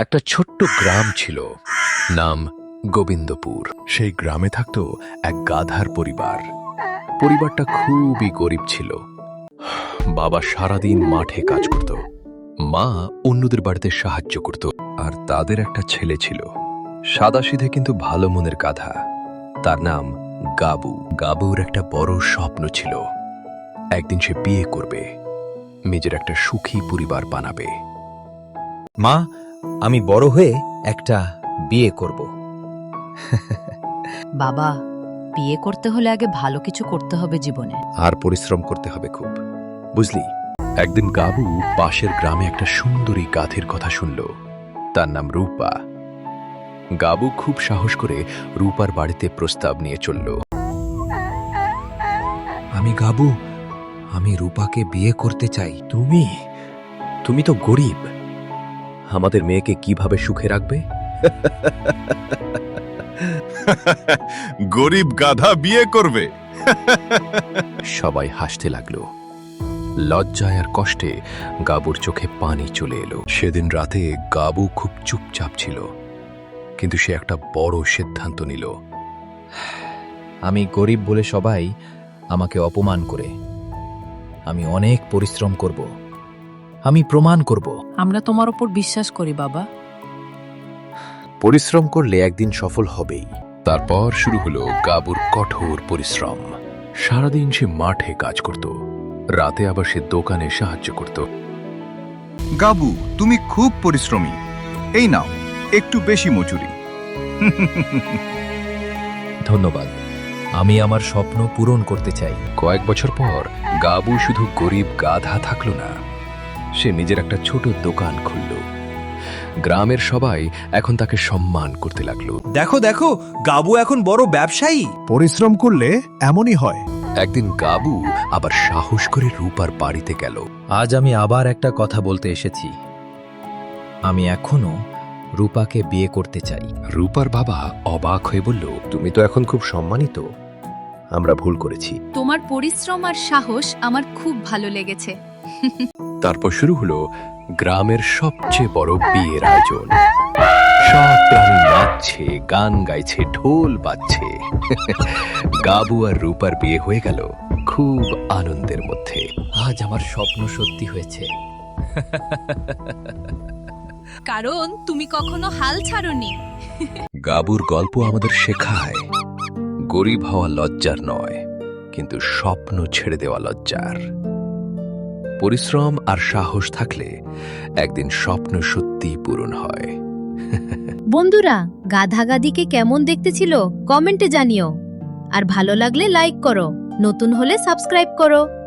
একটা ছোট্ট গ্রাম ছিল, নাম গোবিন্দপুর। সেই গ্রামে থাকত এক গাধার পরিবার। পরিবারটা খুবই গরিব ছিল। বাবা সারাদিন মাঠে কাজ করত, মা অন্যদের বাড়িতে সাহায্য করত, আর তাদের একটা ছেলে ছিল, সাদাসিধে কিন্তু ভালো মনের গাধা। তার নাম গাবু। গাবুর একটা বড় স্বপ্ন ছিল, একদিন সে বিয়ে করবে, নিজের একটা সুখী পরিবার বানাবে। মা, আমি বড় হয়ে একটা বিয়ে করব। বাবা, বিয়ে করতে হলে আগে ভালো কিছু করতে হবে জীবনে। আর পরিশ্রম করতে হবে খুব, বুঝলি? একদিন গাবু পাশের গ্রামে একটা সুন্দরী গাধীর কথা শুনল, তার নাম রূপা। গাবু খুব সাহস করে রূপার বাড়িতে প্রস্তাব নিয়ে চলল। আমি গাবু, আমি রূপাকে বিয়ে করতে চাই। তুমি তো গরিব, আমাদের মেয়েকে কিভাবে সুখে রাখবে? গরিব গাধা বিয়ে করবে? সবাই হাসতে লাগলো। লজ্জায় আর কষ্টে গাবুর চোখে পানি চলে এলো। সেদিন রাতে গাবু খুব চুপচাপ ছিল, কিন্তু সে একটা বড় সিদ্ধান্ত নিল। আমি গরিব বলে সবাই আমাকে অপমান করে। আমি অনেক পরিশ্রম করব, আমি প্রমাণ করব। আমরা তোমার উপর বিশ্বাস করি বাবা। পরিশ্রম করলে একদিন সফল হবেই। তারপর শুরু হলো গাবুর কঠোর পরিশ্রম। সারাদিন সে মাঠে কাজ করত, রাতে আবার সে দোকানে সাহায্য করত। গাবু, তুমি খুব পরিশ্রমী। এই নাও একটু বেশি মজুরি। ধন্যবাদ। আমি আমার স্বপ্ন পূরণ করতে চাই। কয়েক বছর পর গাবু শুধু গরিব গাধা থাকলো না, সে নিজের একটা ছোট দোকান খুলল। গ্রামের সবাই এখন তাকে সম্মান করতে লাগলো। দেখো দেখো, গাবু এখন বড় ব্যবসায়ী। পরিশ্রম করলে এমনই হয়। একদিন গাবু আবার সাহস করে রূপার বাড়িতে গেল। আজ আমি আবার একটা কথা বলতে এসেছি। আমি এখনো রূপাকে বিয়ে করতে চাই। রূপার বাবা অবাক হয়ে বলল, তুমি তো এখন খুব সম্মানিত, আমরা ভুল করেছি। তোমার পরিশ্রম আর সাহস আমার খুব ভালো লেগেছে। তারপর শুরু হলো গ্রামের সবচেয়ে বড় বিয়ের আয়োজন। সব প্রাণী নাচছে, গান গাইছে, ঢোল বাজছে। গাবু আর রূপার বিয়ে হয়ে গেল খুব আনন্দের মধ্যে। আজ আমার স্বপ্ন সত্যি হয়েছে। কারণ তুমি কখনো হাল ছাড়োনি। গাবুর গল্প আমাদের শেখায়, গরিব হওয়া লজ্জার নয়, কিন্তু স্বপ্ন ছেড়ে দেওয়া লজ্জার। পরিশ্রম আর সাহস থাকলে একদিন স্বপ্ন সত্যিই পূরণ হয়। বন্ধুরা, গাধাগাদিকে কেমন দেখতে ছিল কমেন্টে জানিও। আর ভালো লাগলে লাইক করো, নতুন হলে সাবস্ক্রাইব করো।